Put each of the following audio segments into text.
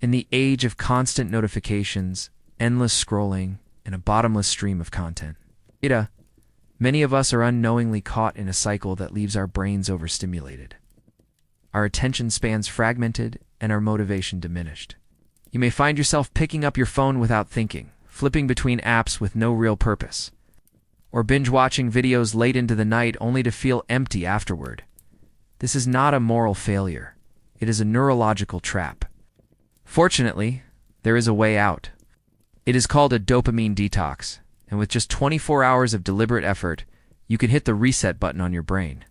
In the age of constant notifications, endless scrolling, and a bottomless stream of content, many of us are unknowingly caught in a cycle that leaves our brains overstimulated. Our attention spans fragmented and our motivation diminished. You may find yourself picking up your phone without thinking, flipping between apps with no real purpose, or binge-watching videos late into the night only to feel empty afterward. This is not a moral failure. It is a neurological trap. Fortunately, there is a way out. It is called a dopamine detox, and with just 24 hours of deliberate effort, you can hit the reset button on your brain.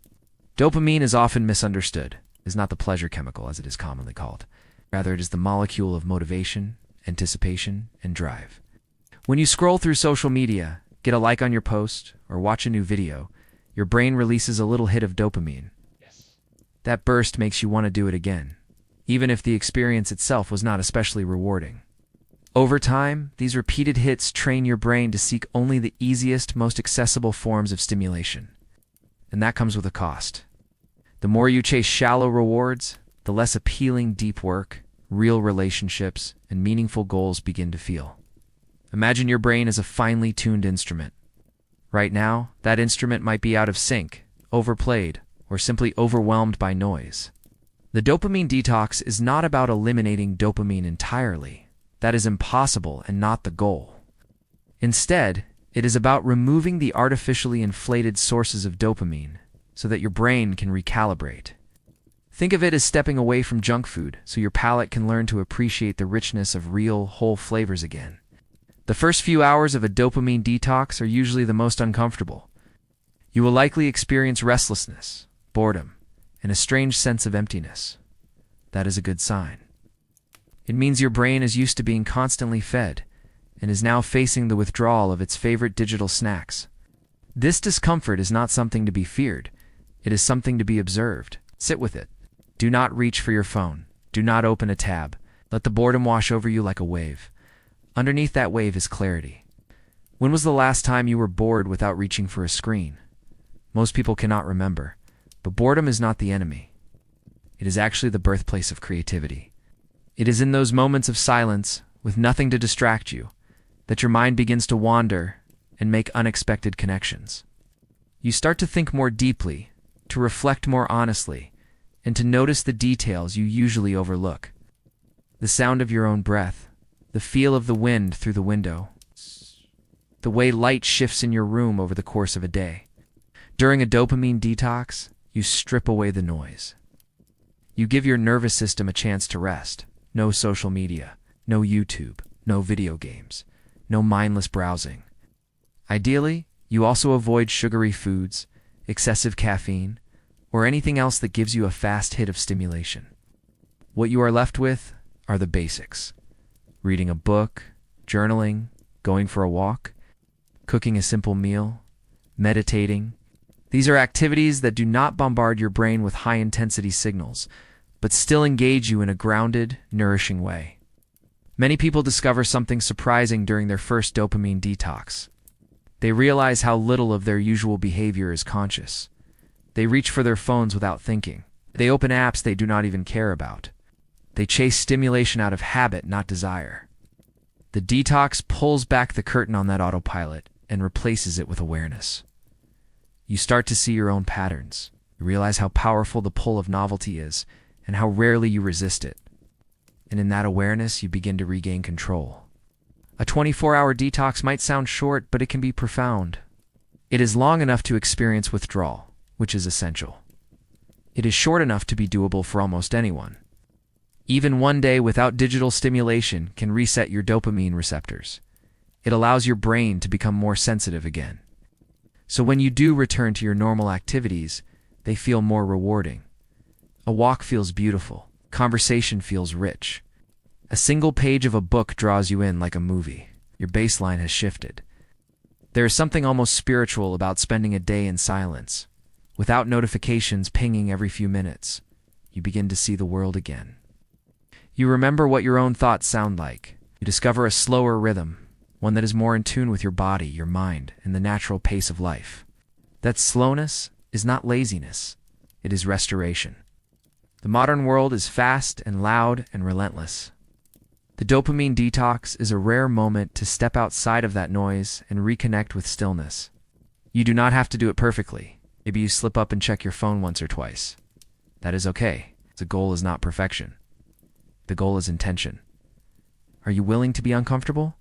Dopamine is often misunderstood. It is not the pleasure chemical, as it is commonly called. Rather, it is the molecule of motivation, anticipation, and drive. When you scroll through social media, get a like on your post, or watch a new video, your brain releases a little hit of dopamine. That burst makes you want to do it again, even if the experience itself was not especially rewarding. Over time, these repeated hits train your brain to seek only the easiest, most accessible forms of stimulation. And that comes with a cost. The more you chase shallow rewards, the less appealing deep work, real relationships, and meaningful goals begin to feel. Imagine your brain as a finely tuned instrument. Right now, that instrument might be out of sync, overplayed, or simply overwhelmed by noise. The dopamine detox is not about eliminating dopamine entirely. That is impossible and not the goal. Instead, it is about removing the artificially inflated sources of dopamine so that your brain can recalibrate. Think of it as stepping away from junk food so your palate can learn to appreciate the richness of real, whole flavors again. The first few hours of a dopamine detox are usually the most uncomfortable. You will likely experience restlessness, boredom, and a strange sense of emptiness. That is a good sign. It means your brain is used to being constantly fed and is now facing the withdrawal of its favorite digital snacks. This discomfort is not something to be feared. It is something to be observed. Sit with it. Do not reach for your phone. Do not open a tab. Let the boredom wash over you like a wave. Underneath that wave is clarity. When was the last time you were bored without reaching for a screen? Most people cannot remember. But boredom is not the enemy. It is actually the birthplace of creativity. It is in those moments of silence, with nothing to distract you, that your mind begins to wander and make unexpected connections. You start to think more deeply, to reflect more honestly, and to notice the details you usually overlook. The sound of your own breath, the feel of the wind through the window, the way light shifts in your room over the course of a day. During a dopamine detox, you strip away the noise. You give your nervous system a chance to rest. No social media, no YouTube, no video games, no mindless browsing. Ideally, you also avoid sugary foods, excessive caffeine, or anything else that gives you a fast hit of stimulation. What you are left with are the basics. Reading a book, journaling, going for a walk, cooking a simple meal, meditating. These are activities that do not bombard your brain with high-intensity signals, but still engage you in a grounded, nourishing way. Many people discover something surprising during their first dopamine detox. They realize how little of their usual behavior is conscious. They reach for their phones without thinking. They open apps they do not even care about. They chase stimulation out of habit, not desire. The detox pulls back the curtain on that autopilot and replaces it with awareness. You start to see your own patterns. You realize how powerful the pull of novelty is and how rarely you resist it. And in that awareness, you begin to regain control. A 24-hour detox might sound short, but it can be profound. It is long enough to experience withdrawal, which is essential. It is short enough to be doable for almost anyone. Even one day without digital stimulation can reset your dopamine receptors. It allows your brain to become more sensitive again. So when you do return to your normal activities, they feel more rewarding. A walk feels beautiful. Conversation feels rich. A single page of a book draws you in like a movie. Your baseline has shifted. There is something almost spiritual about spending a day in silence, without notifications pinging every few minutes. You begin to see the world again. You remember what your own thoughts sound like. You discover a slower rhythm, one that is more in tune with your body, your mind, and the natural pace of life. That slowness is not laziness. It is restoration. The modern world is fast and loud and relentless. The dopamine detox is a rare moment to step outside of that noise and reconnect with stillness. You do not have to do it perfectly. Maybe you slip up and check your phone once or twice. That is okay. The goal is not perfection. The goal is intention. Are you willing to be uncomfortable?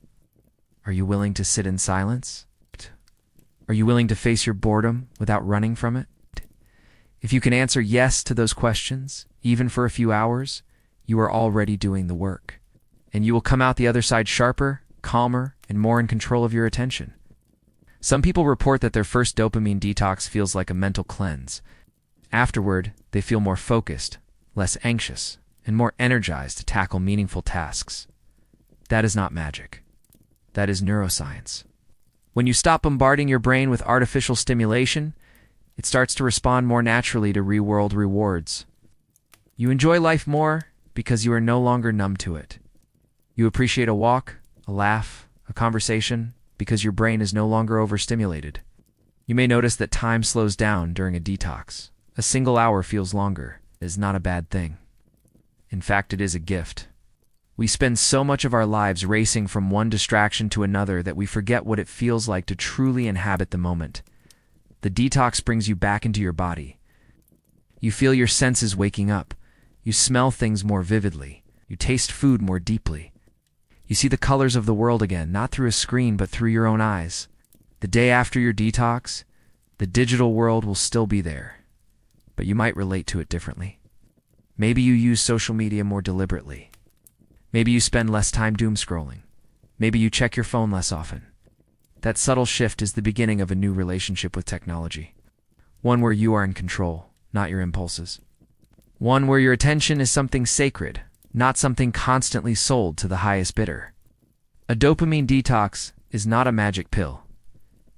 Are you willing to sit in silence? Are you willing to face your boredom without running from it? If you can answer yes to those questions, even for a few hours, you are already doing the work. And you will come out the other side sharper, calmer, and more in control of your attention. Some people report that their first dopamine detox feels like a mental cleanse. Afterward, they feel more focused, less anxious, and more energized to tackle meaningful tasks. That is not magic. That is neuroscience. When you stop bombarding your brain with artificial stimulation, it starts to respond more naturally to real-world rewards. You enjoy life more because you are no longer numb to it. You appreciate a walk, a laugh, a conversation, because your brain is no longer overstimulated. You may notice that time slows down during a detox. A single hour feels longer. It is not a bad thing. In fact, it is a gift. We spend so much of our lives racing from one distraction to another that we forget what it feels like to truly inhabit the moment. The detox brings you back into your body. You feel your senses waking up. You smell things more vividly. You taste food more deeply. You see the colors of the world again, not through a screen, but through your own eyes. The day after your detox, the digital world will still be there, but you might relate to it differently. Maybe you use social media more deliberately. Maybe you spend less time doom scrolling. Maybe you check your phone less often. That subtle shift is the beginning of a new relationship with technology. One where you are in control, not your impulses. One where your attention is something sacred, not something constantly sold to the highest bidder. A dopamine detox is not a magic pill.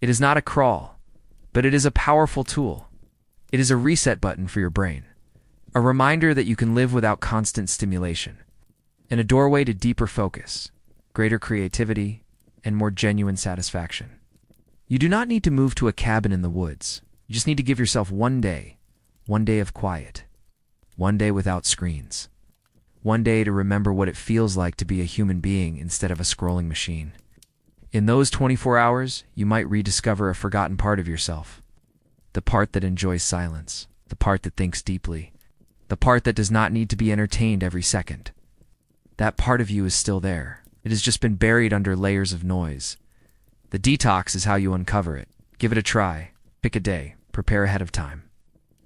It is not a crawl, but it is a powerful tool. It is a reset button for your brain, a reminder that you can live without constant stimulation, and a doorway to deeper focus, greater creativity, and more genuine satisfaction. You do not need to move to a cabin in the woods. You just need to give yourself one day of quiet, one day without screens, one day to remember what it feels like to be a human being instead of a scrolling machine. In those 24 hours, you might rediscover a forgotten part of yourself. The part that enjoys silence, the part that thinks deeply, the part that does not need to be entertained every second. That part of you is still there. It has just been buried under layers of noise. The detox is how you uncover it. Give it a try. Pick a day. Prepare ahead of time.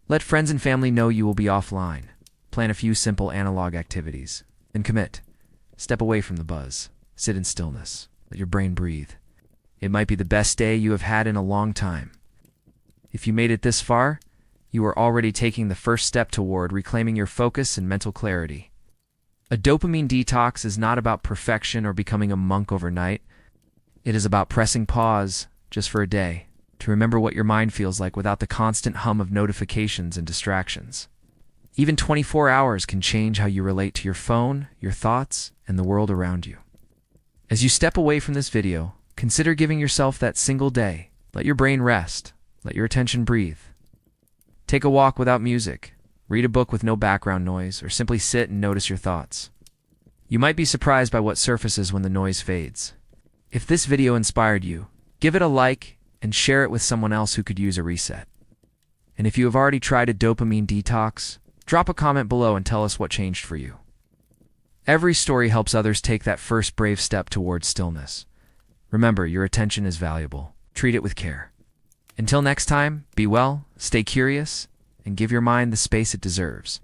Let friends and family know you will be offline. Plan a few simple analog activities. Then commit. Step away from the buzz. Sit in stillness. Let your brain breathe. It might be the best day you have had in a long time. If you made it this far, you are already taking the first step toward reclaiming your focus and mental clarity. A dopamine detox is not about perfection or becoming a monk overnight. It is about pressing pause, just for a day, to remember what your mind feels like without the constant hum of notifications and distractions. Even 24 hours can change how you relate to your phone, your thoughts, and the world around you. As you step away from this video, consider giving yourself that single day. Let your brain rest. Let your attention breathe. Take a walk without music. Read a book with no background noise, or simply sit and notice your thoughts. You might be surprised by what surfaces when the noise fades. If this video inspired you, give it a like and share it with someone else who could use a reset. And if you have already tried a dopamine detox, drop a comment below and tell us what changed for you. Every story helps others take that first brave step towards stillness. Remember, your attention is valuable. Treat it with care. Until next time, be well, stay curious, and give your mind the space it deserves.